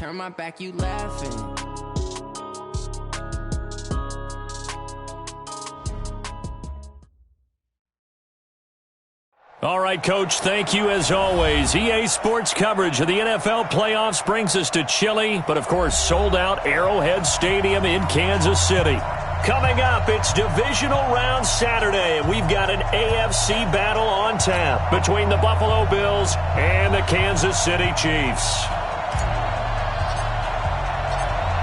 turn my back, you laughing. All right, Coach, thank you as always. EA Sports coverage of the NFL playoffs brings us to chilly, but of course sold out Arrowhead Stadium in Kansas City. Coming up, it's Divisional Round Saturday, and we've got an AFC battle on tap between the Buffalo Bills and the Kansas City Chiefs.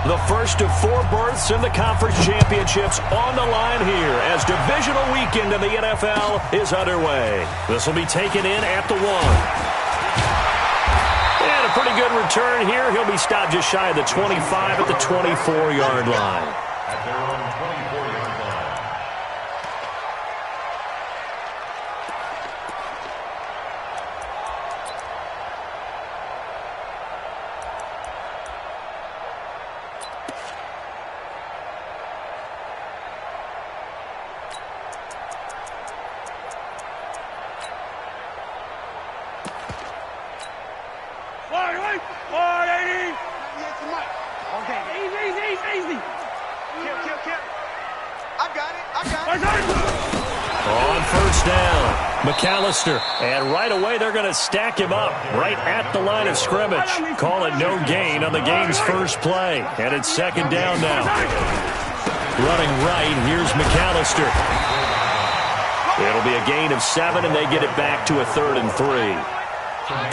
The first of 4 berths in the conference championships on the line here as divisional weekend in the NFL is underway. This will be taken in at the 1. And a pretty good return here. He'll be stopped just shy of the 25 at the 24-yard line. At their own 24-yard line. On first down, McAllister. And right away, they're going to stack him up right at the line of scrimmage. Call it no gain on the game's first play. And it's second down now. Running right, here's McAllister. It'll be a gain of 7, and they get it back to a 3rd and 3.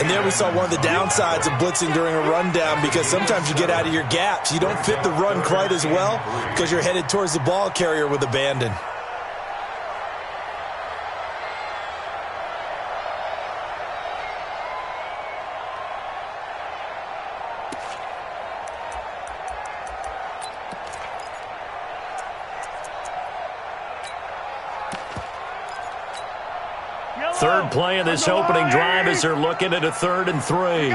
And there we saw one of the downsides of blitzing during a rundown, because sometimes you get out of your gaps. You don't fit the run quite as well because you're headed towards the ball carrier with abandon. Third play of this opening drive as they're looking at a 3rd and 3.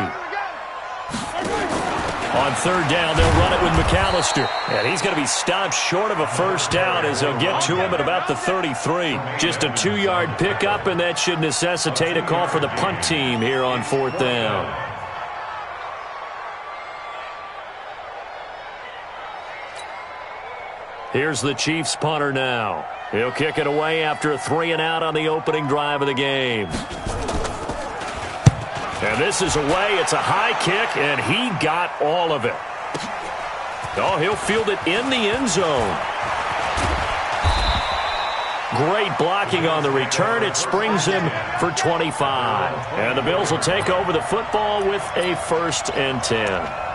On third down, they'll run it with McAllister. And he's going to be stopped short of a first down as they'll get to him at about the 33. Just a 2-yard pickup, and that should necessitate a call for the punt team here on 4th down. Here's the Chiefs punter now. He'll kick it away after a 3-and-out on the opening drive of the game. And this is away. It's a high kick, and he got all of it. Oh, he'll field it in the end zone. Great blocking on the return. It springs him for 25. And the Bills will take over the football with a 1st and 10.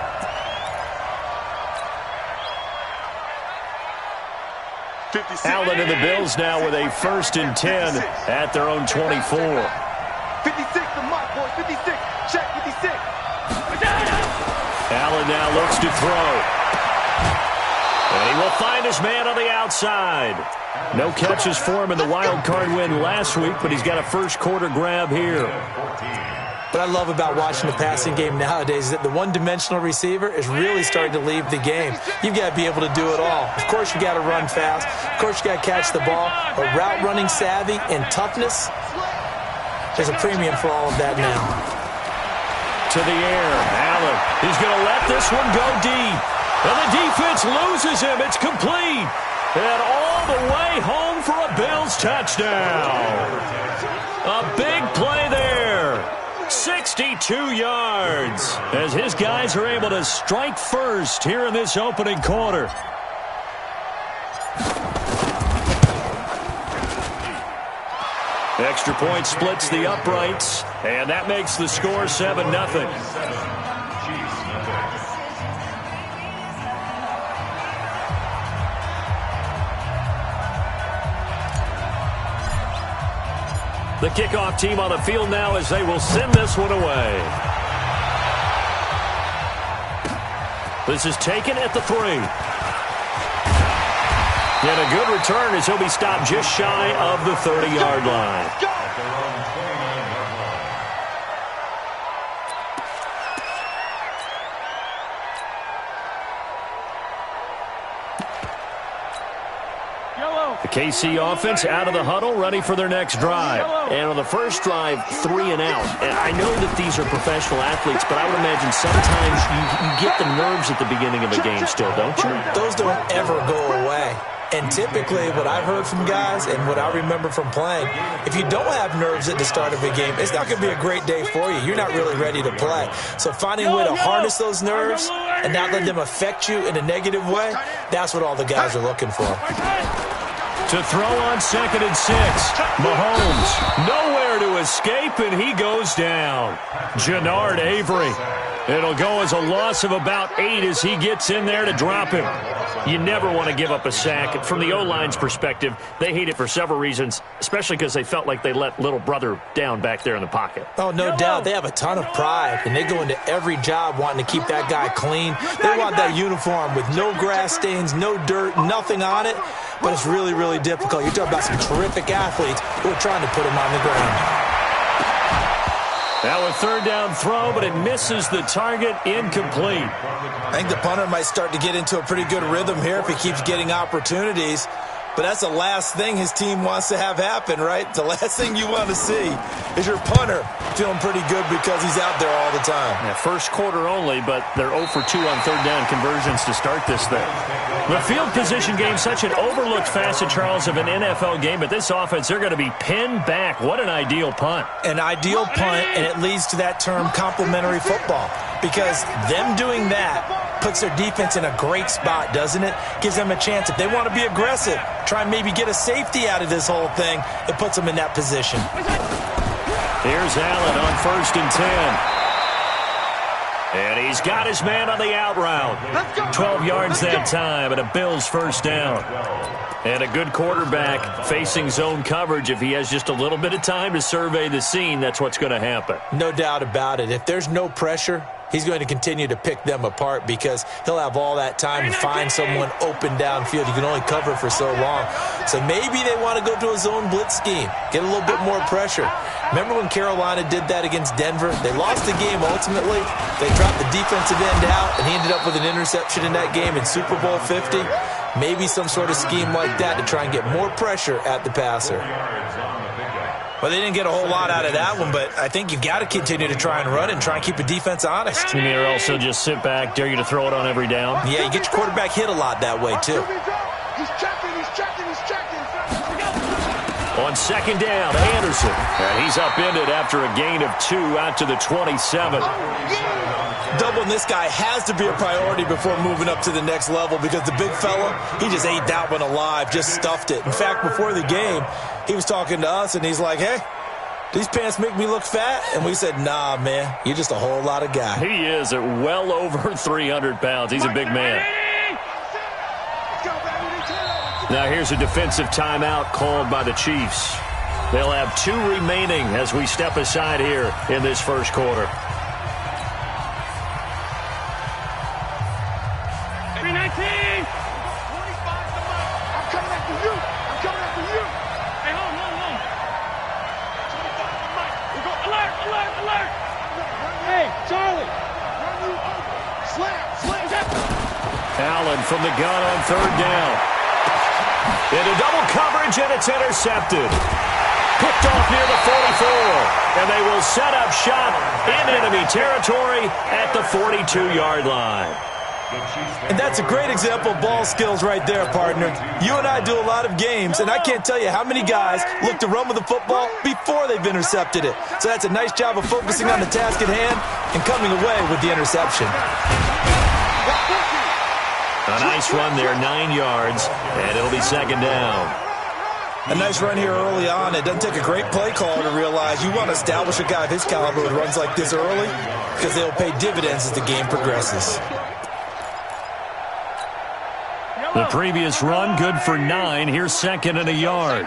Allen and the Bills now with a 1st and 10 at their own 24. 56 to Mike, boys. 56. Check 56. Allen now looks to throw. And he will find his man on the outside. No catches for him in the wild card win last week, but he's got a first quarter grab here. What I love about watching the passing game nowadays is that the one-dimensional receiver is really starting to leave the game. You've got to be able to do it all. Of course, you got to run fast. Of course, you got to catch the ball. But route running savvy and toughness, there's a premium for all of that now. To the air, Allen. He's going to let this one go deep. And the defense loses him. It's complete. And all the way home for a Bills touchdown. A big play there. 62 yards as his guys are able to strike first here in this opening quarter. Extra point splits the uprights, and that makes the score 7-0. The kickoff team on the field now as they will send this one away. This is taken at the 3. And a good return as he'll be stopped just shy of the 30-yard line. The KC offense out of the huddle, ready for their next drive. And on the first drive, 3 and out. And I know that these are professional athletes, but I would imagine sometimes you get the nerves at the beginning of a game still, don't you? Those don't ever go away. And typically, what I've heard from guys and what I remember from playing, if you don't have nerves at the start of a game, it's not going to be a great day for you. You're not really ready to play. So finding a way to harness those nerves and not let them affect you in a negative way, that's what all the guys are looking for. To throw on 2nd and 6. Mahomes nowhere to escape, and he goes down. Jannard Avery. It'll go as a loss of about 8 as he gets in there to drop him. You never want to give up a sack. From the O-line's perspective, they hate it for several reasons, especially because they felt like they let little brother down back there in the pocket. Oh, no doubt. They have a ton of pride, and they go into every job wanting to keep that guy clean. They want that uniform with no grass stains, no dirt, nothing on it, but it's really, really difficult. You're talking about some terrific athletes who are trying to put him on the ground. Now a 3rd down throw, but it misses the target, incomplete. I think the punter might start to get into a pretty good rhythm here if he keeps getting opportunities. But that's the last thing his team wants to have happen, right? The last thing you want to see is your punter feeling pretty good because he's out there all the time. Yeah, first quarter only, but they're 0 for 2 on 3rd down conversions to start this thing. The field position game, such an overlooked facet, Charles, of an NFL game, but this offense, they're going to be pinned back. What an ideal punt. An ideal punt, and it leads to that term complementary football, because them doing that puts their defense in a great spot, doesn't it? Gives them a chance. If they want to be aggressive, try and maybe get a safety out of this whole thing, it puts them in that position. Here's Allen on 1st and 10. And he's got his man on the out route. 12 yards that time, and a Bills first down. And a good quarterback facing zone coverage. If he has just a little bit of time to survey the scene, that's what's going to happen. No doubt about it. If there's no pressure, he's going to continue to pick them apart because he'll have all that time to find someone open downfield. You can only cover for so long. So maybe they want to go to a zone blitz scheme, get a little bit more pressure. Remember when Carolina did that against Denver? They lost the game ultimately. They dropped the defensive end out, and he ended up with an interception in that game in Super Bowl 50. Maybe some sort of scheme like that to try and get more pressure at the passer. Well, they didn't get a whole lot out of that one, but I think you've got to continue to try and run and try and keep the defense honest. You mean also just sit back, dare you to throw it on every down? Yeah, you get your quarterback hit a lot that way, too. He's checking. On 2nd down, Anderson. And he's upended after a gain of 2 out to the 27. Doubling this guy has to be a priority before moving up to the next level because the big fella, he just ate that one alive, just stuffed it. In fact, before the game, he was talking to us, and he's like, hey, these pants make me look fat? And we said, nah, man, you're just a whole lot of guy. He is at well over 300 pounds. He's a big man. Now here's a defensive timeout called by the Chiefs. They'll have 2 remaining as we step aside here in this first quarter. Allen from the gun on 3rd down. Into double coverage, and it's intercepted. Picked off near the 44. And they will set up shop in enemy territory at the 42-yard line. And that's a great example of ball skills right there, partner. You and I do a lot of games, and I can't tell you how many guys look to run with the football before they've intercepted it. So that's a nice job of focusing on the task at hand and coming away with the interception. A nice run there, 9 yards, and it'll be 2nd down. A nice run here early on. It doesn't take a great play caller to realize you want to establish a guy of his caliber who runs like this early because they'll pay dividends as the game progresses. The previous run, good for 9. Here's 2nd and a yard.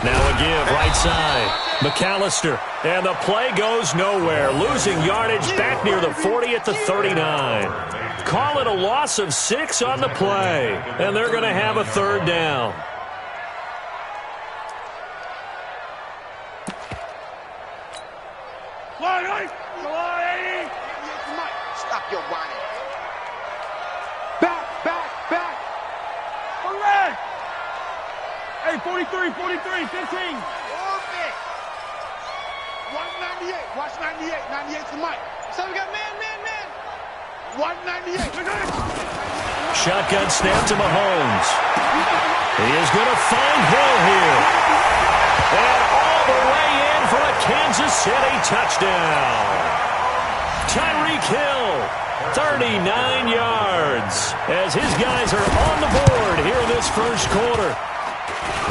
Now a give, right side. McAllister, and the play goes nowhere. Losing yardage back near the 40 at the 39. Call it a loss of 6 on the play, and they're going to have a 3rd down. Stop your whining. Back. Hey, 43, 43, 15. 198. Watch 98. 98's the mic. So we got man. 198. Shotgun snap to Mahomes. He is going to find Hill here. And all the way in for a Kansas City touchdown. Tyreek Hill, 39 yards, as his guys are on the board here in this first quarter.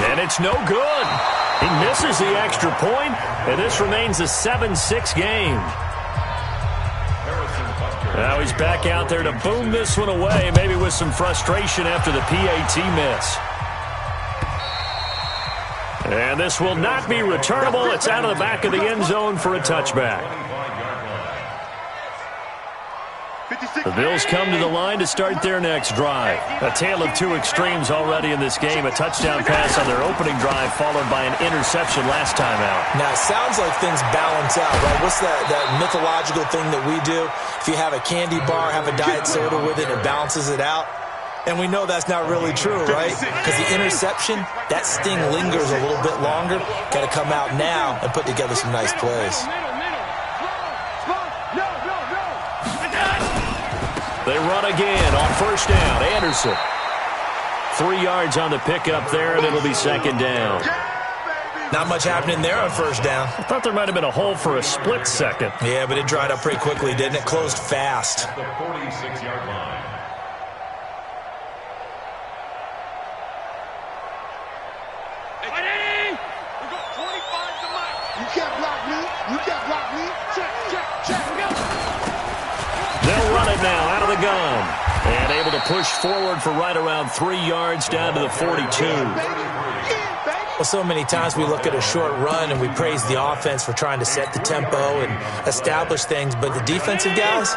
And it's no good. He misses the extra point, and this remains a 7-6 game. Now he's back out there to boom this one away, maybe with some frustration after the PAT miss. And this will not be returnable. It's out of the back of the end zone for a touchback. The Bills come to the line to start their next drive. A tale of two extremes already in this game. A touchdown pass on their opening drive followed by an interception last time out. Now, it sounds like things balance out, right? What's that mythological thing that we do? If you have a candy bar, have a diet soda with it, it balances it out. And we know that's not really true, right? Because the interception, that sting lingers a little bit longer. Got to come out now and put together some nice plays. They run again on first down. Anderson. 3 yards on the pickup there, and it'll be second down. Not much happening there on first down. I thought there might have been a hole for a split second. Yeah, but it dried up pretty quickly, didn't it? Closed fast. The 46-yard line. You can't block me. You can't block me. Check. They'll run it now out of the gun. And able to push forward for right around 3 yards down to the 42. Well, so many times we look at a short run and we praise the offense for trying to set the tempo and establish things. But the defensive guys,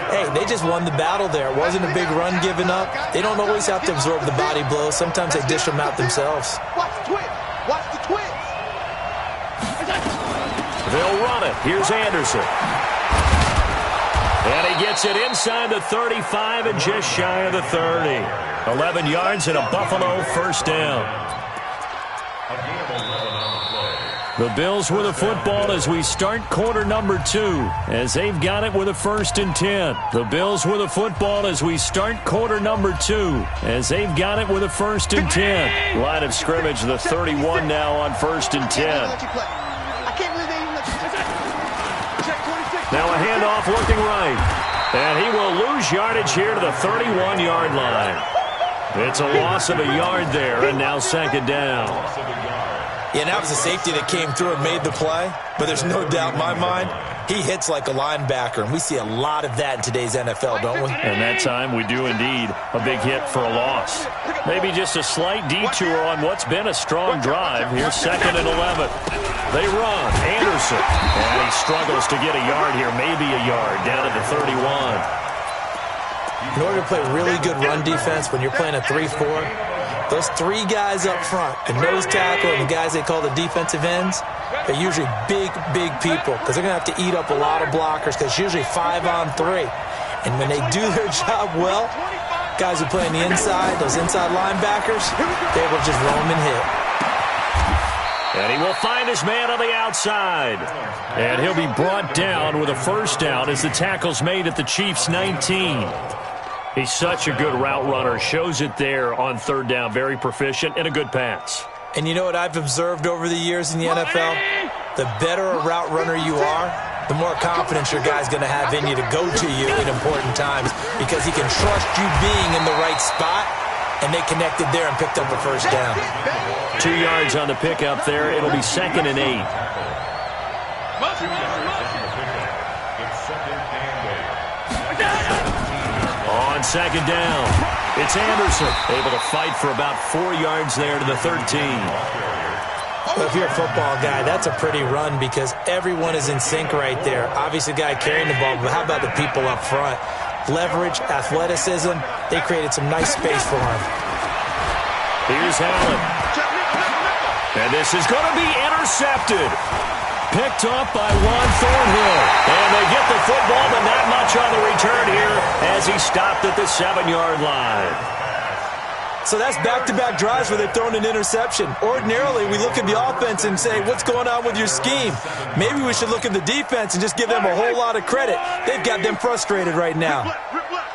hey, they just won the battle there. It wasn't a big run given up. They don't always have to absorb the body blows. Sometimes they dish them out themselves. Watch the twist. Watch the twist. They'll run it. Here's Anderson. And he gets it inside the 35 and just shy of the 30. 11 yards and a Buffalo first down. The Bills with the football as we start quarter number 2, as they've got it with a 1st and 10. The Bills with the football as we start quarter number 2, as they've got it with a 1st and 10. Line of scrimmage, the 31 now on 1st and 10. Now a handoff looking right. And he will lose yardage here to the 31-yard line. It's a loss of a yard there, and now second down. Yeah, that was a safety that came through and made the play. But there's no doubt in my mind, he hits like a linebacker. And we see a lot of that in today's NFL, don't we? And that time we do indeed. A big hit for a loss. Maybe just a slight detour on what's been a strong drive. Here's 2nd and 11. They run. Anderson. And he struggles to get a yard here. Maybe a yard down at the 31. In order to play really good run defense when you're playing a 3-4, those 3 guys up front, the nose tackle and the guys they call the defensive ends, they're usually big people because they're going to have to eat up a lot of blockers because it's usually 5 on 3. And when they do their job well, guys who play on the inside, those inside linebackers, they will just roam and hit. And he will find his man on the outside. And he'll be brought down with a first down as the tackle's made at the Chiefs' 19. He's such a good route runner. Shows it there on 3rd down. Very proficient and a good pass. And you know what I've observed over the years in the NFL? The better a route runner you are, the more confidence your guy's going to have in you to go to you in important times because he can trust you being in the right spot, and they connected there and picked up a first down. 2 yards on the pickup there. It'll be 2nd and 8. On 2nd down, it's Anderson, able to fight for about 4 yards there to the 13. Well, if you're a football guy, that's a pretty run because everyone is in sync right there. Obviously, the guy carrying the ball, but how about the people up front? Leverage, athleticism, they created some nice space for him. Here's Allen. And this is going to be intercepted. Picked up by Juan Thornhill. And they get the football, but not much on the return here as he stopped at the 7-yard line. So that's back-to-back drives where they've thrown an interception. Ordinarily, we look at the offense and say, what's going on with your scheme? Maybe we should look at the defense and just give them a whole lot of credit. They've got them frustrated right now. Rip left.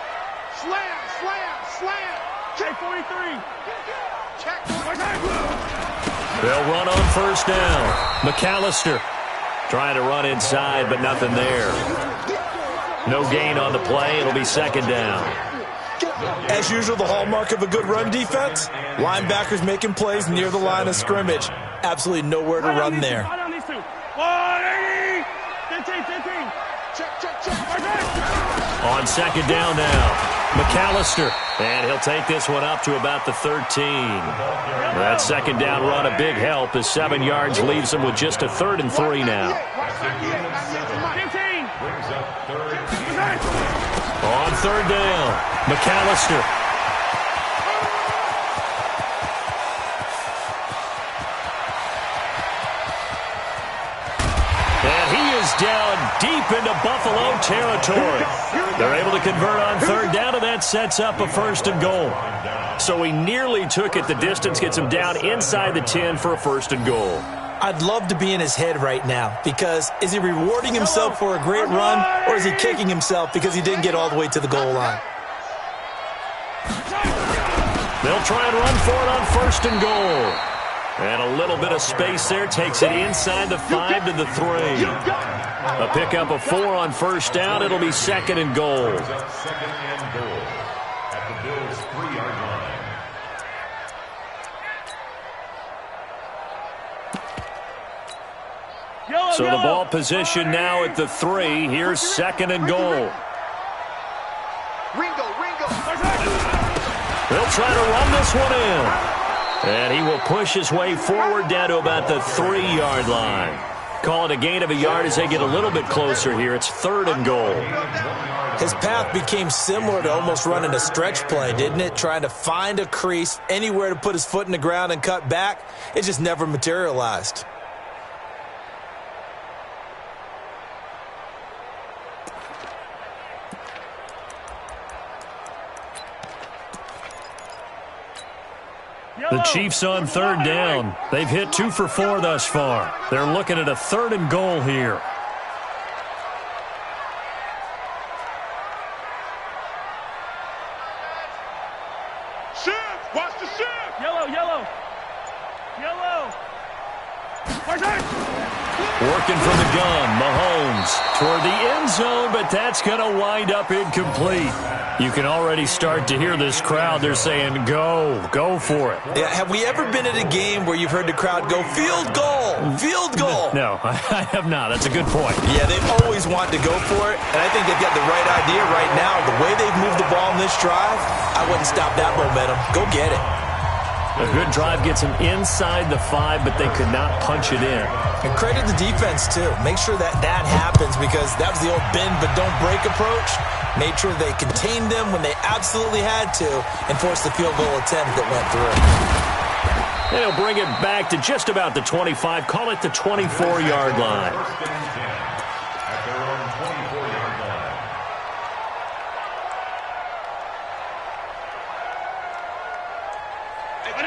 Slam, slam, slam. Check 43. Check 43. They'll run on first down. McAllister trying to run inside, but nothing there. No gain on the play. It'll be second down. As usual, the hallmark of a good run defense, linebackers making plays near the line of scrimmage. Absolutely nowhere to run there. On second down now, McAllister. And he'll take this one up to about the 13. That second down run, a big help as 7 yards leaves him with just a 3rd and 3 now. On third down, McAllister. And he is down deep into Buffalo territory. They're able to convert on third down, and that sets up a 1st and goal. So he nearly took it. The distance gets him down inside the 10 for a 1st and goal. I'd love to be in his head right now because is he rewarding himself for a great run or is he kicking himself because he didn't get all the way to the goal line? They'll try and run for it on 1st and goal. And a little bit of space there takes it inside the 5 to the 3. A pickup of 4 on first down. It'll be 2nd and goal. Second and goal at the Bills' 3-yard line. So the ball position now at the 3. Here's 2nd and goal. Ringo. They'll try to run this one in. And he will push his way forward down to about the 3-yard line. Call it a gain of a yard as they get a little bit closer here. It's 3rd and goal. His path became similar to almost running a stretch play, didn't it? Trying to find a crease, anywhere to put his foot in the ground and cut back. It just never materialized. The Chiefs on third down. They've hit 2 for 4 thus far. They're looking at a 3rd and goal here. Shift. Watch the shift. Yellow. Working from the gun, Mahomes toward the end zone, but that's going to wind up incomplete. You can already start to hear this crowd. They're saying, go for it. Yeah, have we ever been at a game where you've heard the crowd go, field goal? No, I have not. That's a good point. Yeah, they always want to go for it, and I think they've got the right idea right now. The way they've moved the ball in this drive, I wouldn't stop that momentum. Go get it. A good drive gets them inside the 5, but they could not punch it in. And credit the defense, too. Make sure that happens because that was the old bend but don't break approach. Made sure they contained them when they absolutely had to and forced the field goal attempt that went through. And he'll bring it back to just about the 25. Call it the 24-yard line. At their own 24-yard line.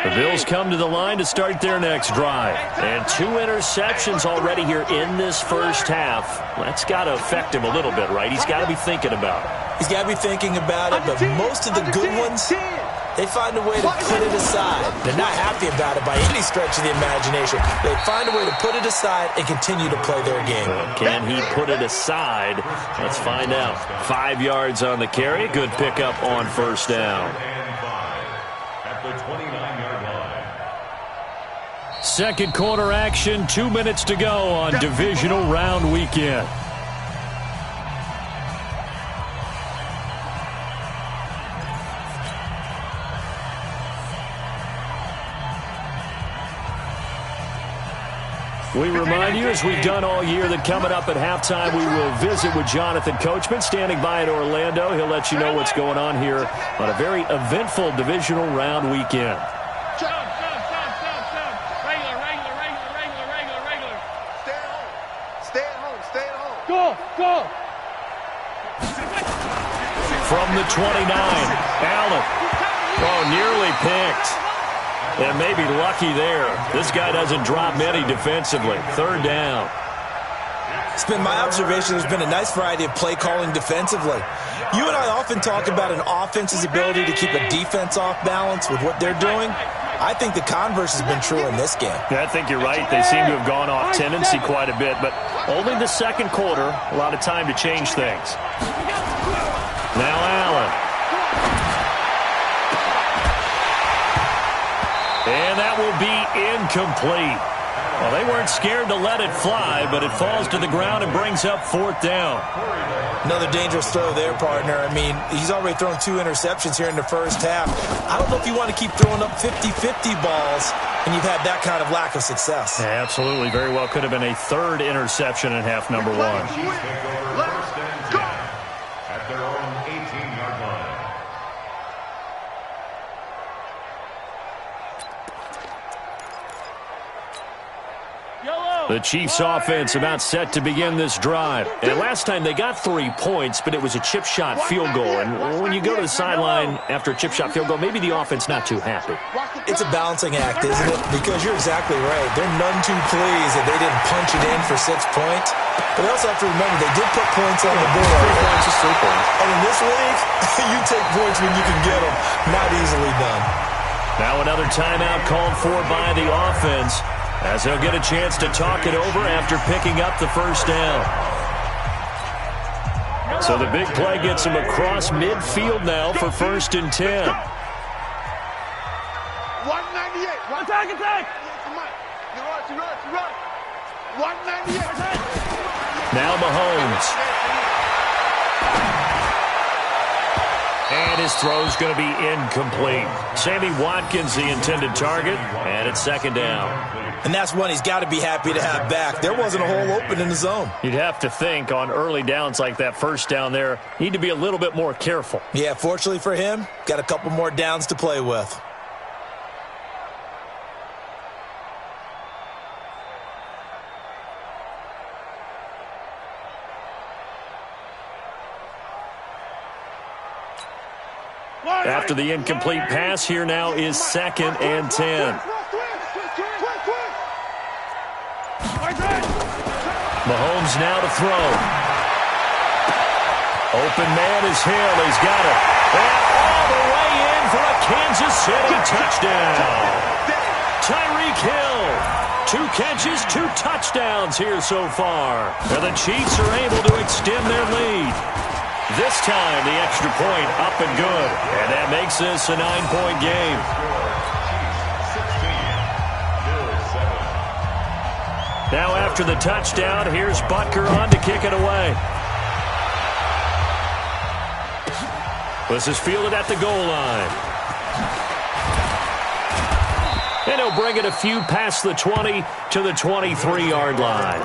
The Bills come to the line to start their next drive. And 2 interceptions already here in this first half. That's got to affect him a little bit, right? He's got to be thinking about it. He's got to be thinking about it, but most of the good ones, they find a way to put it aside. They're not happy about it by any stretch of the imagination. They find a way to put it aside and continue to play their game. Can he put it aside? Let's find out. 5 yards on the carry. Good pickup on first down. And 5 at the 29-yard line. Second quarter action, 2 minutes to go on divisional round weekend. We remind you, as we've done all year, that coming up at halftime, we will visit with Jonathan Coachman, standing by in Orlando. He'll let you know what's going on here on a very eventful divisional round weekend. Stay at home. Go. From the 29, Allen Oh, nearly picked. And maybe lucky there. This guy doesn't drop many defensively. Third down. It's been my observation there's been a nice variety of play calling defensively. You and I often talk about an offense's ability to keep a defense off balance with what they're doing. I think the converse has been true in this game. Yeah, I think you're right. They seem to have gone off tendency quite a bit, but only the second quarter, a lot of time to change things. Now Allen. And that will be incomplete. Well, they weren't scared to let it fly, but it falls to the ground and brings up fourth down. Another dangerous throw there, partner. I mean, he's already thrown 2 interceptions here in the first half. I don't know if you want to keep throwing up 50-50 balls, and you've had that kind of lack of success. Yeah, absolutely. Very well could have been a third interception in half number 1. Let's go! At their own 18-yard line. The Chiefs offense about set to begin this drive. And last time they got 3 points, but it was a chip shot field goal. And when you go to the sideline after a chip shot field goal, maybe the offense not too happy. It's a balancing act, isn't it? Because you're exactly right. They're none too pleased that they didn't punch it in for 6 points. But they also have to remember they did put points on the board. 3 points is 3 points. And in this league, you take points when you can get them. Not easily done. Now another timeout called for by the offense, as they'll get a chance to talk it over after picking up the first down. So the big play gets him across midfield now for 1st and 10. 198. Attack. You run. 198. Now Mahomes. And his throw's going to be incomplete. Sammy Watkins, the intended target, and it's 2nd down. And that's one he's got to be happy to have back. There wasn't a hole open in the zone. You'd have to think on early downs like that first down there, need to be a little bit more careful. Yeah, fortunately for him, got a couple more downs to play with. After the incomplete pass, here now is 2nd and 10. Mahomes now to throw. Open man is Hill. He's got it. And all the way in for a Kansas City touchdown. Tyreek Hill. 2 catches, 2 touchdowns here so far. And the Chiefs are able to extend their lead. This time, the extra point up and good. And that makes this a 9-point game. Now after the touchdown, here's Butker on to kick it away. This is fielded at the goal line. And he'll bring it a few past the 20 to the 23-yard line.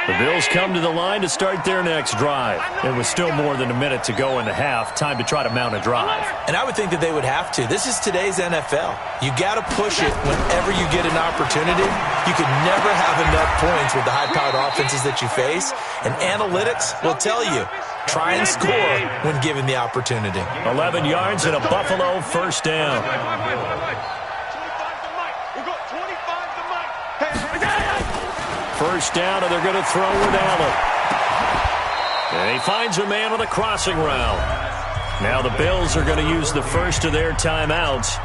The Bills come to the line to start their next drive. It was still more than a minute to go in the half. Time to try to mount a drive. And I would think that they would have to. This is today's NFL. You got to push it whenever you get an opportunity. You can never have enough points with the high-powered offenses that you face. And analytics will tell you, try and score when given the opportunity. 11 yards and a Buffalo first down. First down, and they're going to throw with Allen. And he finds a man with a crossing route. Now the Bills are going to use the first of their timeouts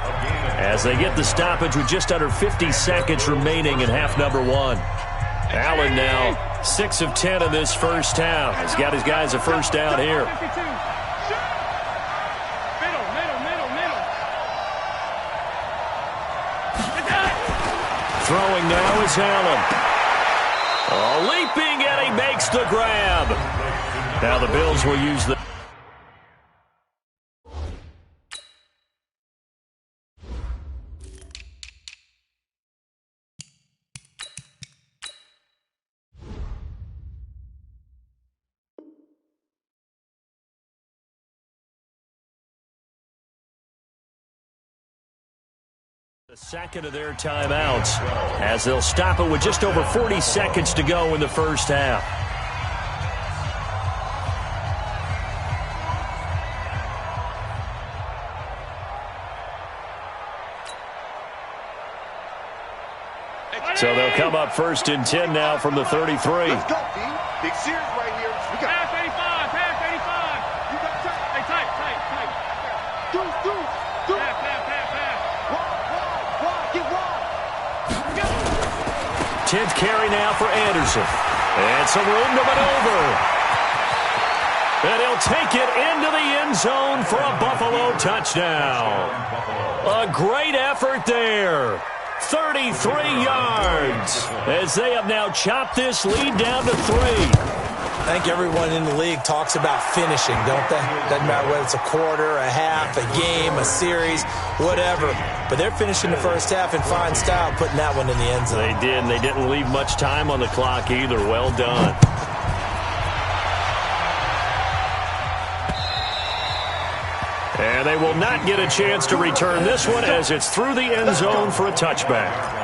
as they get the stoppage with just under 50 seconds remaining in half number 1. Allen now 6 of 10 in this first half. He's got his guys a first down here. Throwing now is Allen. Leaping, and he makes the grab. Now the Bills will use the... the second of their timeouts as they'll stop it with just over 40 seconds to go in the first half. So they'll come up 1st and 10 now from the 33. Let's go, D. Big series right here. We got pass 85. Pass 85. You got tight. Hey, tight. Deuce. Pass. Wide. Get wide. 10th carry now for Anderson. And some room to maneuver. And he'll take it into the end zone for a Buffalo touchdown. A great effort there. 33 yards as they have now chopped this lead down to 3. I think everyone in the league talks about finishing, don't they? Doesn't matter whether it's a quarter, a half, a game, a series, whatever. But they're finishing the first half in fine style, putting that one in the end zone. They did, and they didn't leave much time on the clock either. Well done. And they will not get a chance to return this one as it's through the end zone for a touchback.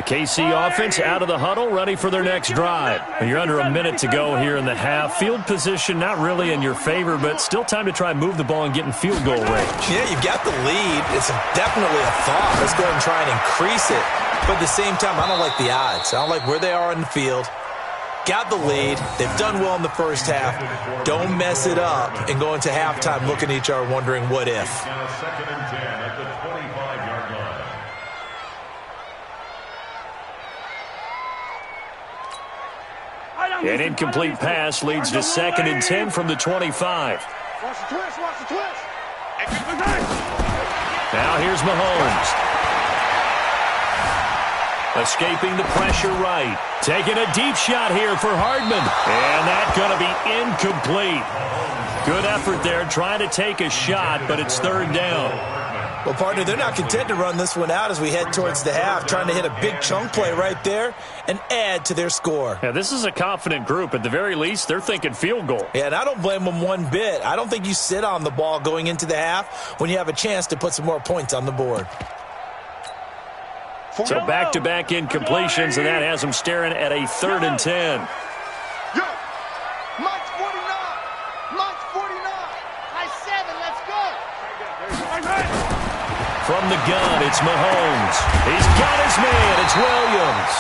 KC offense out of the huddle, ready for their next drive. You're under a minute to go here in the half. Field position not really in your favor, but still time to try and move the ball and get in field goal range. Yeah, you've got the lead. It's definitely a thought. Let's go ahead and try and increase it. But at the same time, I don't like the odds. I don't like where they are in the field. Got the lead. They've done well in the first half. Don't mess it up and go into halftime looking at each other wondering what if. Now 2nd and 10 at the 25-yard line. An incomplete pass leads to 2nd and 10 from the 25. Watch the twist. Now here's Mahomes. Escaping the pressure right. Taking a deep shot here for Hardman. And that's going to be incomplete. Good effort there trying to take a shot, but it's 3rd down. Well, partner, they're not content to run this one out as we head towards the half, trying to hit a big chunk play right there and add to their score. Yeah, this is a confident group. At the very least, they're thinking field goal. Yeah, and I don't blame them one bit. I don't think you sit on the ball going into the half when you have a chance to put some more points on the board. So back-to-back incompletions, and that has them staring at a 3rd and 10. Yo, Mike's 49. Mike's 49. High 7. Let's go. From the gun, it's Mahomes. He's got his man. It's Williams.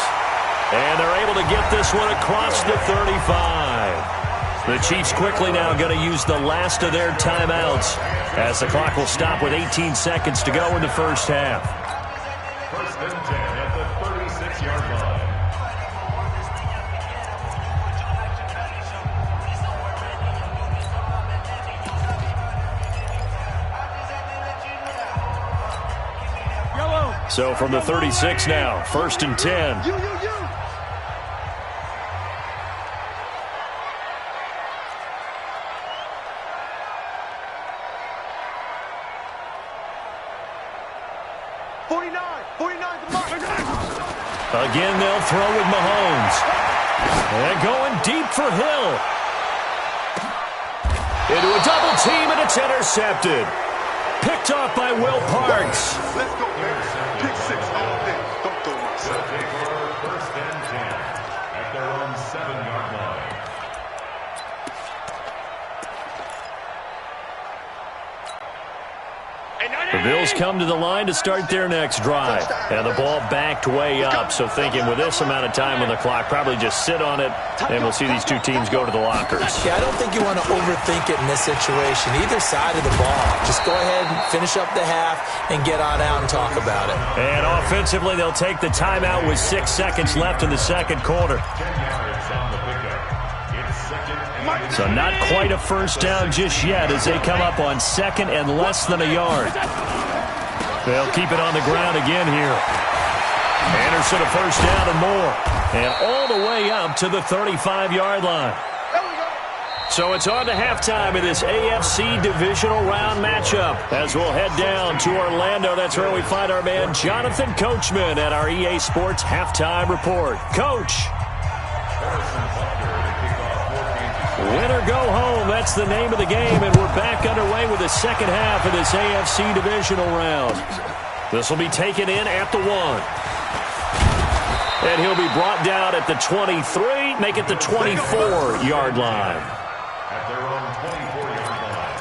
And they're able to get this one across the 35. The Chiefs quickly now going to use the last of their timeouts as the clock will stop with 18 seconds to go in the first half. 1st and 10 at the 36-yard line. So from the 36 now, 1st and 10. You. Again, they'll throw with Mahomes. And going deep for Hill. Into a double team, and it's intercepted. Picked off by Will Parks. Let's go, man. Pick 6 all day. Don't throw myself. Take over 1st and 10 at their own 7-yard line. The Bills come to the line to start their next drive. And the ball backed way up, so thinking with this amount of time on the clock, probably just sit on it, and we'll see these two teams go to the lockers. Yeah, I don't think you want to overthink it in this situation, either side of the ball. Just go ahead and finish up the half and get on out and talk about it. And offensively, they'll take the timeout with 6 seconds left in the second quarter. 10 yards on the pickup. It's 2nd and So not quite a first down just yet as they come up on 2nd and less than a yard. They'll keep it on the ground again here. Anderson a first down and more. And all the way up to the 35-yard line. So it's on to halftime of this AFC divisional round matchup as we'll head down to Orlando. That's where we find our man Jonathan Coachman at our EA Sports Halftime Report. Coach. Win or go home, that's the name of the game, and we're back underway with the second half of this AFC divisional round. This will be taken in at the 1. And he'll be brought down at the 23, make it the 24-yard line. At their own 24-yard line.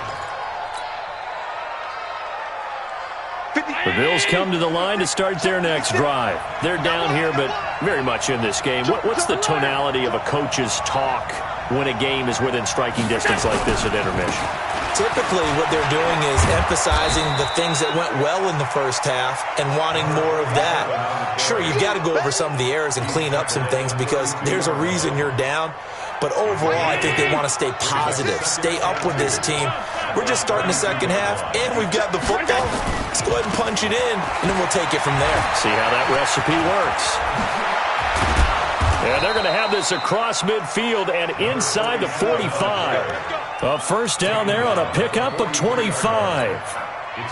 The Bills come to the line to start their next drive. They're down here, but very much in this game. What's the tonality of a coach's talk when a game is within striking distance like this at intermission? Typically, what they're doing is emphasizing the things that went well in the first half and wanting more of that. Sure, you've got to go over some of the errors and clean up some things because there's a reason you're down. But overall, I think they want to stay positive, stay up with this team. We're just starting the second half, and we've got the football. Let's go ahead and punch it in, and then we'll take it from there. See how that recipe works. And they're going to have this across midfield and inside the 45. A first down there on a pickup of 25.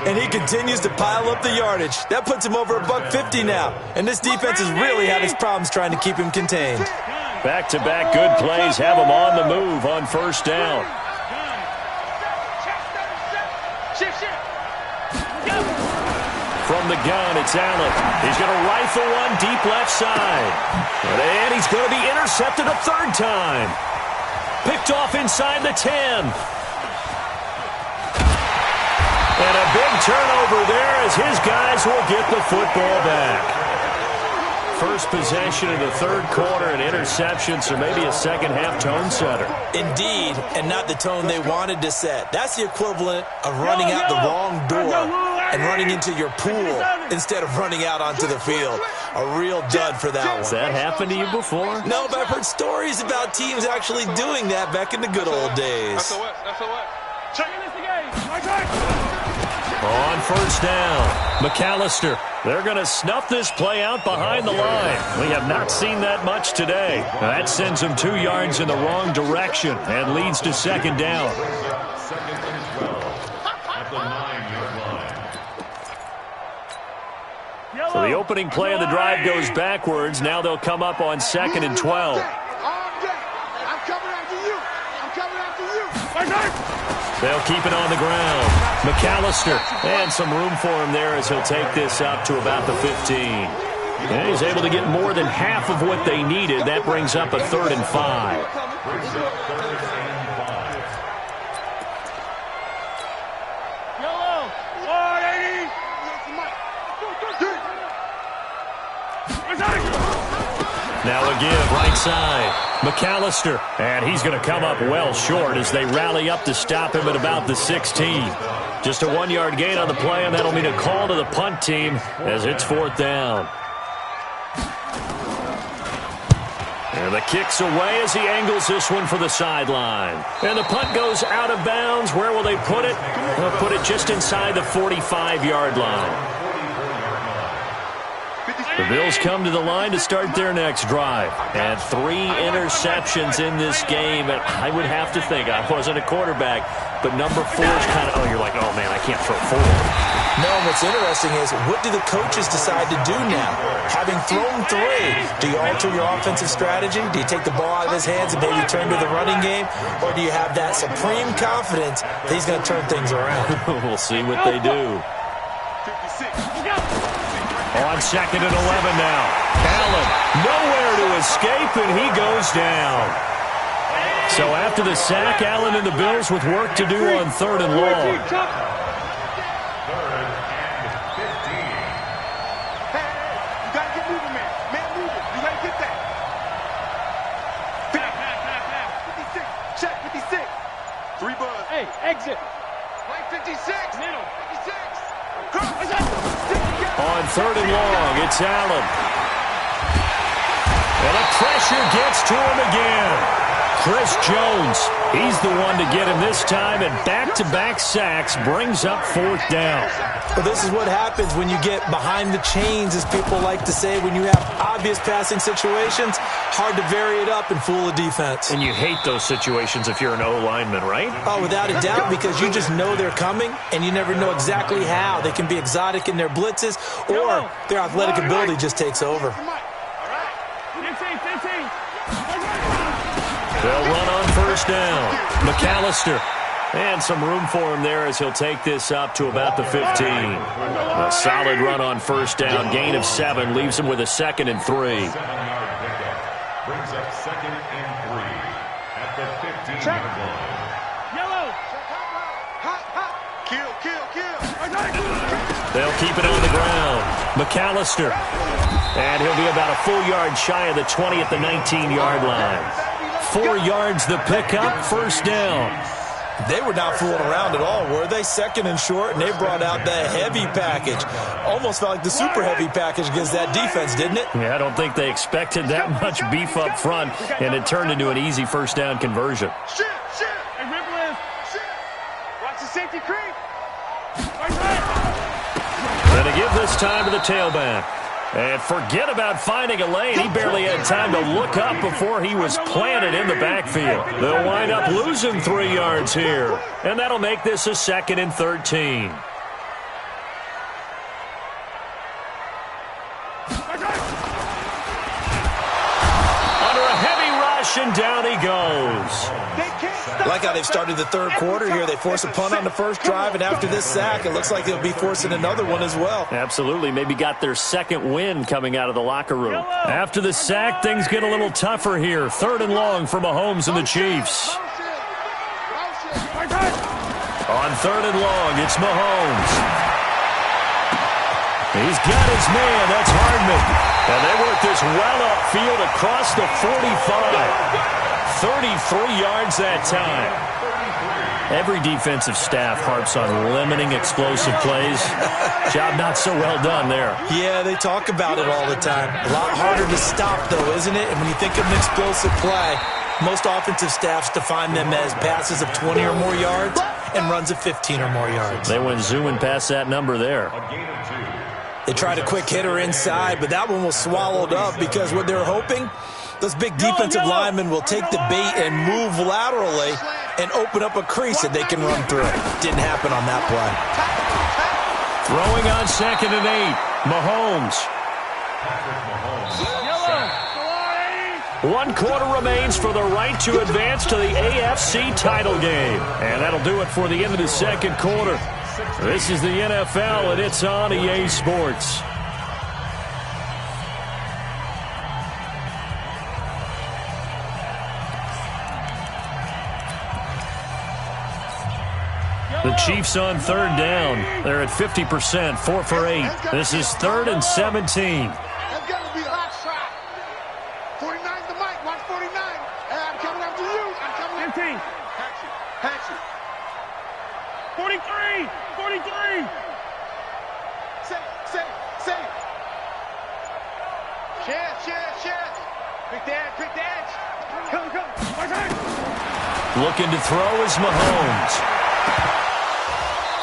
And he continues to pile up the yardage. That puts him over $150 now. And this defense has really had its problems trying to keep him contained. Back-to-back good plays have him on the move on first down. From the gun, it's Allen. He's going to rifle one deep left side. And he's going to be intercepted a third time. Picked off inside the 10. And a big turnover there as his guys will get the football back. First possession in the third quarter, an interception, so maybe a second-half tone setter. Indeed, and not the tone they wanted to set. That's the equivalent of running out the wrong door and running into your pool instead of running out onto the field. A real dud for that one. Has that happened to you before? No, but I've heard stories about teams actually doing that back in the good old days. On first down, McAllister. They're going to snuff this play out behind the line. We have not seen that much today. That sends them 2 yards in the wrong direction and leads to second down. Second and 12 at the 9-yard line. So the opening play of the drive goes backwards. Now they'll come up on second and 12. I'm coming after you. I'm coming after you. They'll keep it on the ground. McAllister, and some room for him there as he'll take this out to about the 15. And he's able to get more than half of what they needed. That brings up a 3rd and 5. Now a give, right side. McAllister, and he's going to come up well short as they rally up to stop him at about the 16. Just a 1-yard gain on the play, and that'll mean a call to the punt team as it's 4th down. And the kick's away as he angles this one for the sideline. And the punt goes out of bounds. Where will they put it? They'll put it just inside the 45-yard line. The Bills come to the line to start their next drive. And 3 interceptions in this game. And I would have to think, I wasn't a quarterback, but number 4 is kind of, you're like, oh, man, I can't throw 4. No, what's interesting is, what do the coaches decide to do now? Having thrown 3, do you alter your offensive strategy? Do you take the ball out of his hands and maybe turn to the running game? Or do you have that supreme confidence that he's going to turn things around? We'll see what they do. On second and 11 now. Allen nowhere to escape, and he goes down. So after the sack, Allen and the Bills with work to do on 3rd and long. 3rd and 15. Hey, you got to get moving, man. Man, moving. You got to get that. 56. Check, 56. 3 buzz. Hey, exit. Right, 56. Middle. 56. On 3rd and long, it's Allen. And the pressure gets to him again. Chris Jones, he's the one to get him this time, and back-to-back sacks brings up 4th down. Well, this is what happens when you get behind the chains, as people like to say. When you have obvious passing situations, hard to vary it up and fool a defense. And you hate those situations if you're an O-lineman, right? Oh, without a doubt, because you just know they're coming, and you never know exactly how. They can be exotic in their blitzes, or their athletic ability just takes over. 15. They'll run on first down. McAllister. And some room for him there as he'll take this up to about the 15. A solid run on first down. Gain of 7 leaves him with a 2nd and 3. 7-yard pickup brings up 2nd and 3 at the 15-yard line. Yellow. Hot, hot. Kill, kill, kill. They'll keep it on the ground. McAllister. And he'll be about a full yard shy of the 20 at the 19-yard line. 4 yards the pickup, first down. They were not fooling around at all, were they? 2nd and short, and they brought out the heavy package. Almost felt like the super heavy package against that defense, didn't it? Yeah, I don't think they expected that much beef up front, and it turned into an easy first down conversion. Shit, shit. Hey, ripple is. Shit. Watch the safety creep. Right. And to give this time to the tailback. And forget about finding a lane. He barely had time to look up before he was planted in the backfield. They'll wind up losing 3 yards here. And that'll make this a 2nd and 13. Under a heavy rush, and down he goes. I like how they've started the third quarter here. They force a punt on the first drive, and after this sack, it looks like they'll be forcing another one as well. Absolutely. Maybe got their 2nd win coming out of the locker room. After the sack, things get a little tougher here. 3rd and long for Mahomes and the Chiefs. On 3rd and long, it's Mahomes. He's got his man. That's Hardman. And they work this well upfield across the 45. 33 yards that time. Every defensive staff harps on limiting explosive plays. Job not so well done there. Yeah, they talk about it all the time. A lot harder to stop, though, isn't it? And when you think of an explosive play, most offensive staffs define them as passes of 20 or more yards and runs of 15 or more yards. They went zooming past that number there. They tried a quick hitter inside, but that one was swallowed up because what they're hoping, those big defensive linemen will take the bait and move laterally and open up a crease that they can run through. Didn't happen on that play. Throwing on 2nd and 8. Mahomes. 1 quarter remains for the right to advance to the AFC title game. And that'll do it for the end of the 2nd quarter. This is the NFL, and it's on EA Sports. The Chiefs on 3rd down. They're at 50%, 4 for 8. This is 3rd and 17. That's got to be a hot shot. 49's the mic. Watch 49. Hey, I'm coming after you. I'm coming after you. 15. Hatch it. 43. 43. Say. Share. Quick the edge. Come. Looking to throw is Mahomes.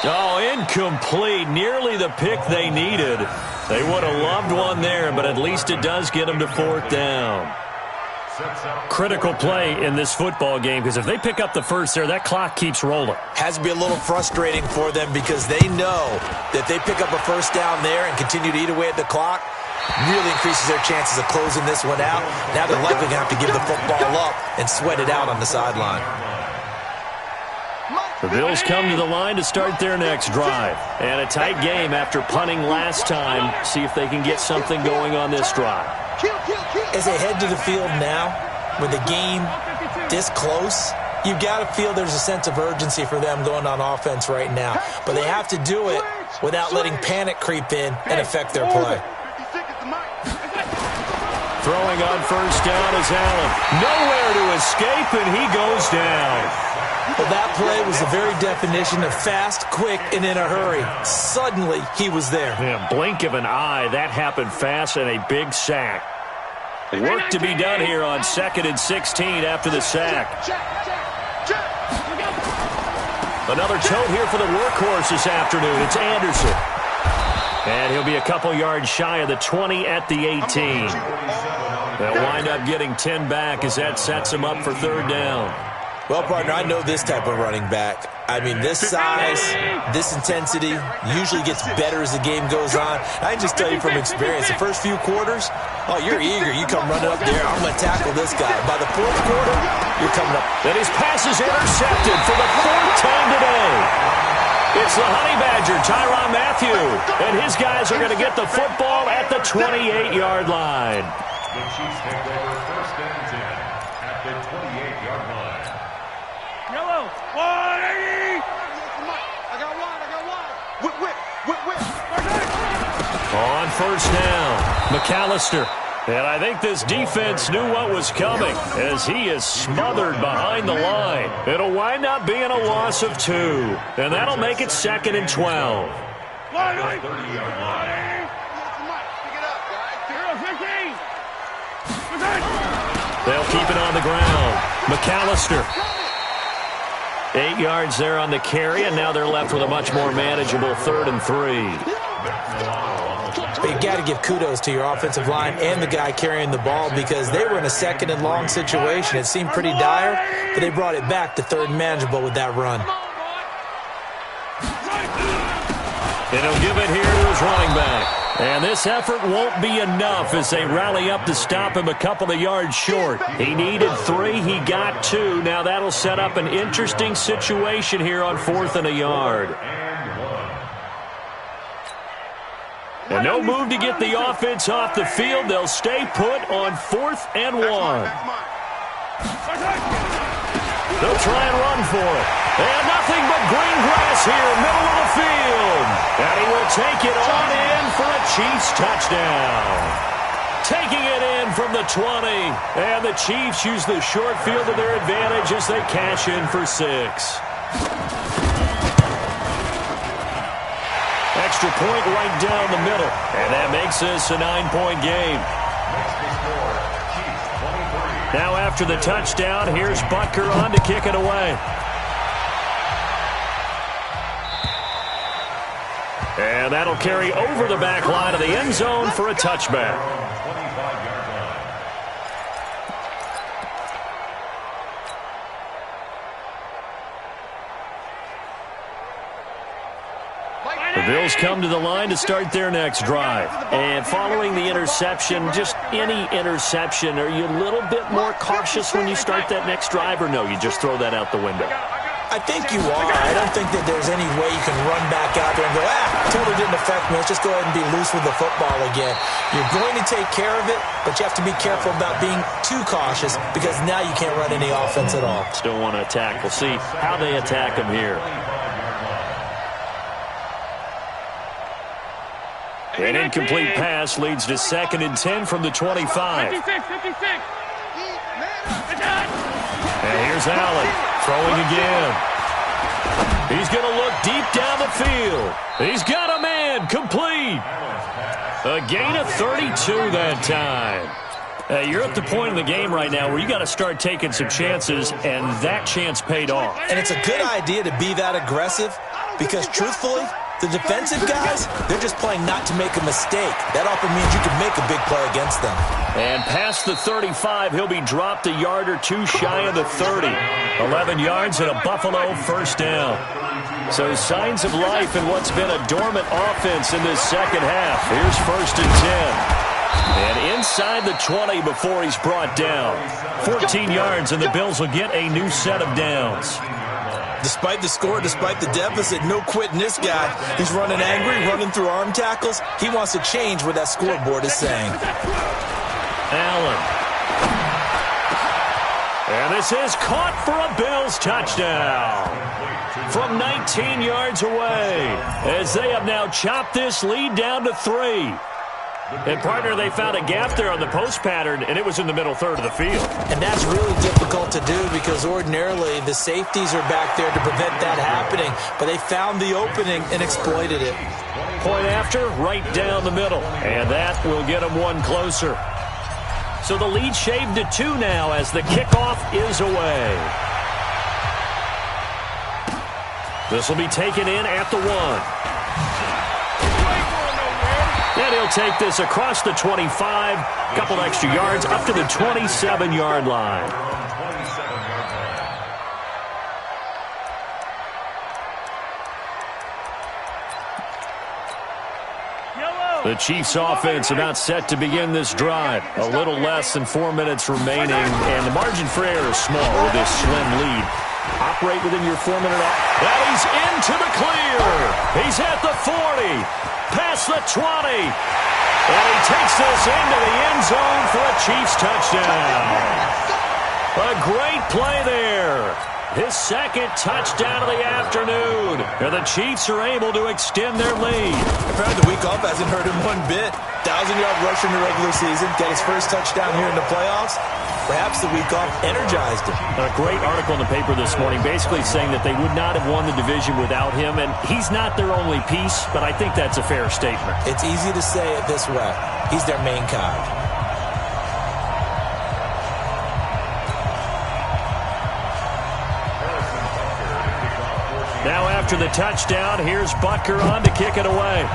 Oh, incomplete. Nearly the pick they needed. They would have loved one there, but at least it does get them to 4th down. Critical play in this football game, because if they pick up the first there, that clock keeps rolling. Has to be a little frustrating for them because they know that they pick up a first down there and continue to eat away at the clock, really increases their chances of closing this one out. Now they're likely going to have to give the football up and sweat it out on the sideline. The Bills come to the line to start their next drive. And a tight game after punting last time. See if they can get something going on this drive. As they head to the field now, with the game this close, you've got to feel there's a sense of urgency for them going on offense right now. But they have to do it without letting panic creep in and affect their play. Throwing on first down is Allen. Nowhere to escape, and he goes down. Well, that play was the very definition of fast, quick, and in a hurry. Suddenly, he was there. Yeah, blink of an eye. That happened fast, and a big sack. Work to be done here on 2nd and 16 after the sack. Another tote here for the workhorse this afternoon. It's Anderson. And he'll be a couple yards shy of the 20 at the 18. They'll wind up getting 10 back as that sets him up for 3rd down. Well, partner, I know this type of running back. I mean, this size, this intensity usually gets better as the game goes on. I can just tell you from experience, the first few quarters, oh, you're eager. You come running up there, I'm going to tackle this guy. By the fourth quarter, you're coming up. And his pass is intercepted for the fourth time today. It's the Honey Badger, Tyrann Mathieu, and his guys are going to get the football at the 28-yard line. The Chiefs take over first and 10 at the 28-yard line. Yellow. 180. I got one. Whip. On first down, McAllister. And I think this defense knew what was coming as he is smothered behind the line. It'll wind up being a loss of 2, and that'll make it 2nd and 12. 30-yard line. They'll keep it on the ground. McAllister. 8 yards there on the carry, and now they're left with a much more manageable 3rd and 3. But you got to give kudos to your offensive line and the guy carrying the ball because they were in a 2nd and long situation. It seemed pretty dire, but they brought it back to 3rd and manageable with that run. And he'll give it here to his running back. And this effort won't be enough as they rally up to stop him a couple of yards short. He needed 3, he got 2. Now that'll set up an interesting situation here on 4th and a yard. And no move to get the offense off the field. They'll stay put on 4th and 1. They'll try and run for it. And nothing but green grass here, middle of the field. And he will take it on in for a Chiefs touchdown. Taking it in from the 20. And the Chiefs use the short field to their advantage as they cash in for 6. Extra point right down the middle. And that makes this a 9-point game. Now after the touchdown, here's Butker on to kick it away. And that'll carry over the back line of the end zone for a touchback. The Bills come to the line to start their next drive. And following the interception, just any interception, are you a little bit more cautious when you start that next drive, or no, you just throw that out the window? I think you are. I don't think that there's any way you can run back out there and go, totally didn't affect me. Let's just go ahead and be loose with the football again. You're going to take care of it, but you have to be careful about being too cautious because now you can't run any offense at all. Still want to attack. We'll see how they attack him here. An incomplete pass leads to 2nd and 10 from the 25. 56. And here's Allen throwing again. He's going to look deep down the field. He's got a man complete. A gain of 32 that time. You're at the point in the game right now where you got to start taking some chances, and that chance paid off. And it's a good idea to be that aggressive because, truthfully, the defensive guys, they're just playing not to make a mistake. That often means you can make a big play against them. And past the 35, he'll be dropped a yard or two shy of the 30. 11 yards and a Buffalo first down. So signs of life in what's been a dormant offense in this second half. Here's 1st and 10. And inside the 20 before he's brought down. 14 yards, and the Bills will get a new set of downs. Despite the score, despite the deficit, no quitting this guy. He's running angry, running through arm tackles. He wants to change what that scoreboard is saying. Allen. And this is caught for a Bills touchdown. From 19 yards away, as they have now chopped this lead down to 3. And, partner, they found a gap there on the post pattern, and it was in the middle third of the field. And that's really difficult to do because ordinarily the safeties are back there to prevent that happening. But they found the opening and exploited it. Point after, right down the middle. And that will get them one closer. So the lead shaved to 2 now as the kickoff is away. This will be taken in at the 1. And he'll take this across the 25, couple extra yards up to the 27-yard line. The Chiefs offense about set to begin this drive. A little less than 4 minutes remaining, and the margin for error is small with this slim lead. Operate within your 4-minute off. And he's into the clear. He's at the 40, past the 20. And he takes this into the end zone for a Chiefs touchdown. A great play there. His second touchdown of the afternoon. And the Chiefs are able to extend their lead. The week off hasn't hurt him one bit. 1,000-yard rush in the regular season. Got his first touchdown here in the playoffs. Perhaps the week off energized him. A great article in the paper this morning basically saying that they would not have won the division without him. And he's not their only piece, but I think that's a fair statement. It's easy to say it this way. He's their main cog. Now after the touchdown, here's Butker on to kick it away.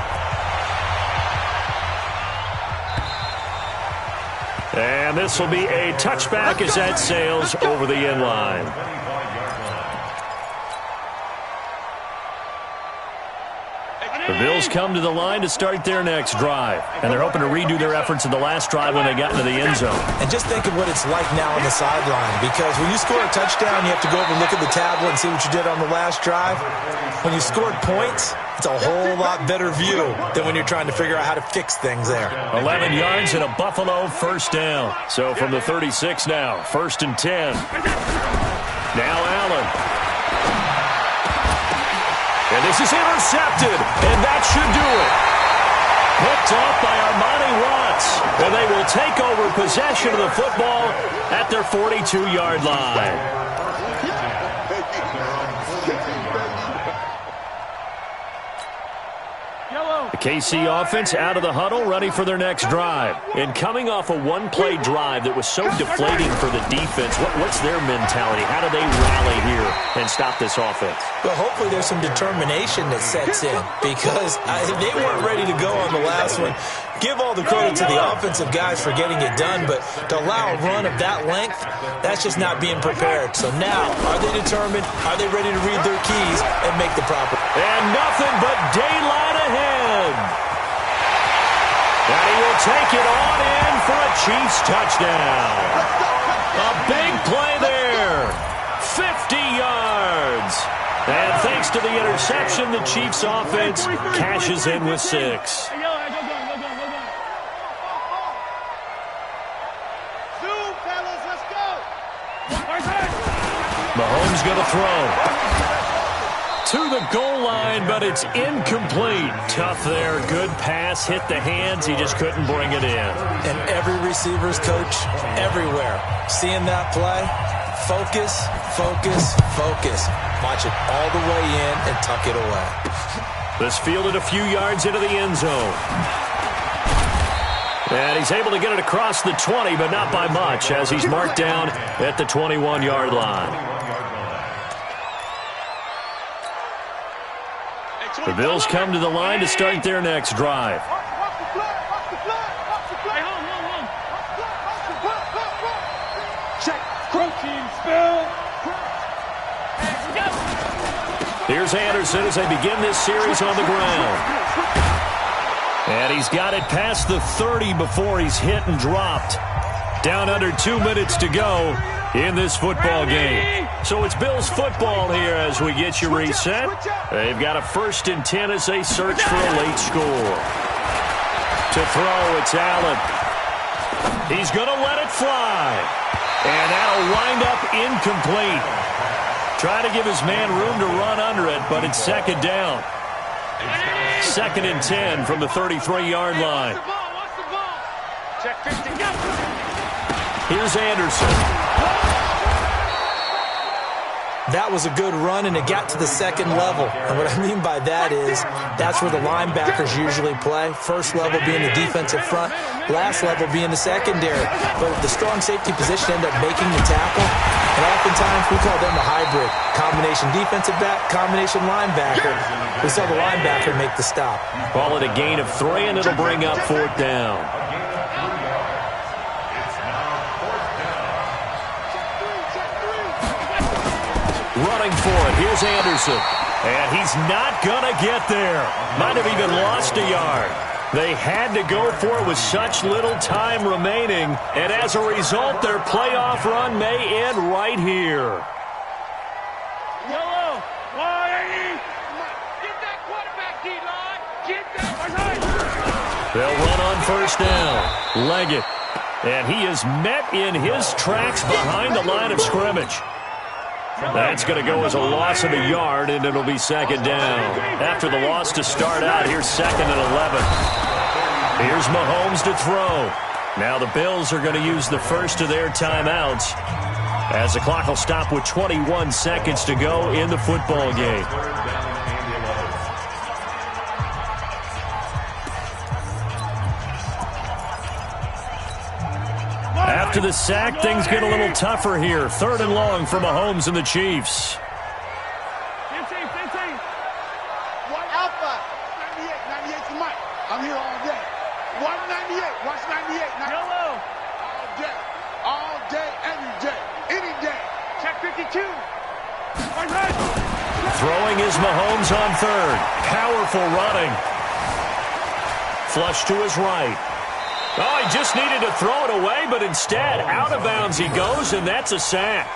And this will be a touchback as that sails over the end line. The Bills come to the line to start their next drive. And they're hoping to redo their efforts in the last drive when they got into the end zone. And just think of what it's like now on the sideline. Because when you score a touchdown, you have to go over and look at the tablet and see what you did on the last drive. When you scored points, it's a whole lot better view than when you're trying to figure out how to fix things there. 11 yards and a Buffalo first down. So from the 36 now, 1st and 10. Now Allen. And this is intercepted, and that should do it. Picked off by Armani Watts, and they will take over possession of the football at their 42-yard line. The KC offense out of the huddle, ready for their next drive. And coming off a one-play drive that was so deflating for the defense, what's their mentality? How do they rally here and stop this offense? Well, hopefully there's some determination that sets in, because they weren't ready to go on the last one. Give all the credit to the offensive guys for getting it done, but to allow a run of that length, that's just not being prepared. So now, are they determined? Are they ready to read their keys and make the proper? And nothing but daylight ahead. And he will take it on in for a Chiefs touchdown. A big play there. 50 yards. And thanks to the interception, the Chiefs offense cashes in with 6. Mahomes going to throw. To the goal line, but it's incomplete. Tough there. Good pass. Hit the hands. He just couldn't bring it in. And every receiver's coach everywhere. Seeing that play, focus, focus, focus. Watch it all the way in and tuck it away. This fielded a few yards into the end zone. And he's able to get it across the 20, but not by much, as he's marked down at the 21-yard line. The Bills come to the line to start their next drive. Here's Anderson as they begin this series on the ground. And he's got it past the 30 before he's hit and dropped. Down under 2 minutes to go in this football game. So it's Bills football here as we get you reset. They've got a 1st and 10 as they search for a late score. To throw, it's Allen. He's going to let it fly. And that'll wind up incomplete. Trying to give his man room to run under it, but it's 2nd down. 2nd and 10 from the 33-yard line. Here's Anderson. That was a good run, and it got to the 2nd level. And what I mean by that is that's where the linebackers usually play. First level being the defensive front, last level being the secondary. But the strong safety position ended up making the tackle. And oftentimes we call them a hybrid. Combination defensive back, combination linebacker. We saw the linebacker make the stop. Call it a gain of 3, and it'll bring up 4th down. Running for it. Here's Anderson. And he's not going to get there. Might have even lost a yard. They had to go for it with such little time remaining, and as a result, their playoff run may end right here. Yellow. Get that quarterback, D-line. Get that. They'll run on first down. Leggett. And he is met in his tracks behind the line of scrimmage. That's going to go as a loss of a yard, and it'll be second down. After the loss to start out, here's 2nd and 11. Here's Mahomes to throw. Now the Bills are going to use the first of their timeouts as the clock will stop with 21 seconds to go in the football game. After the sack, things get a little tougher here. 3rd and long for Mahomes and the Chiefs. One Alpha. 98 to Mike. I'm here all day. 198. Watch 98. Yellow. All day, every day, any day. Check 52. Throwing is Mahomes on 3rd. Powerful running. Flush to his right. Oh, he just needed to throw it away, but instead, out of bounds he goes, and that's a sack.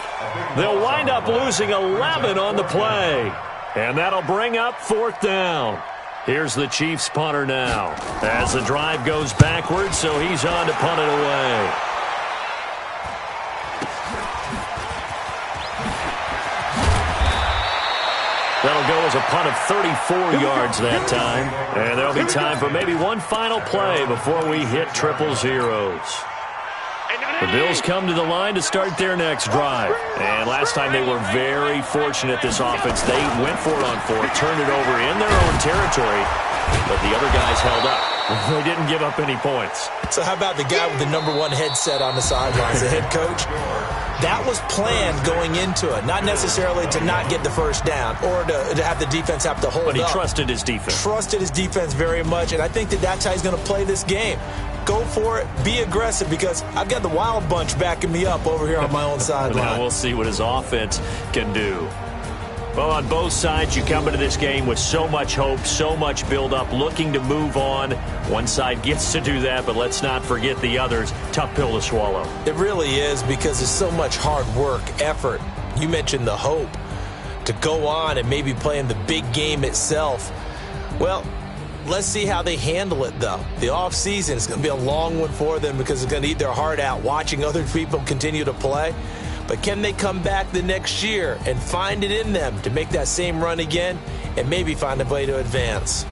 They'll wind up losing 11 on the play. And that'll bring up 4th down. Here's the Chiefs punter now, as the drive goes backwards, so he's on to punt it away. That'll go as a punt of 34 yards that time. And there'll be time for maybe one final play before we hit triple zeros. The Bills come to the line to start their next drive. And last time they were very fortunate, this offense. They went for it on 4th, turned it over in their own territory, but the other guys held up. They didn't give up any points. So how about the guy with the #1 headset on the sidelines, the head coach? That was planned going into it, not necessarily to not get the first down or to have the defense have to hold up. But he trusted his defense. Trusted his defense very much, and I think that's how he's going to play this game. Go for it, be aggressive, because I've got the wild bunch backing me up over here on my own sideline. Now we'll see what his offense can do. Well, on both sides, you come into this game with so much hope, so much build-up, looking to move on. One side gets to do that, but let's not forget the others. Tough pill to swallow. It really is, because there's so much hard work, effort. You mentioned the hope to go on and maybe play in the big game itself. Well, let's see how they handle it, though. The offseason is going to be a long one for them because it's going to eat their heart out watching other people continue to play. But can they come back the next year and find it in them to make that same run again and maybe find a way to advance?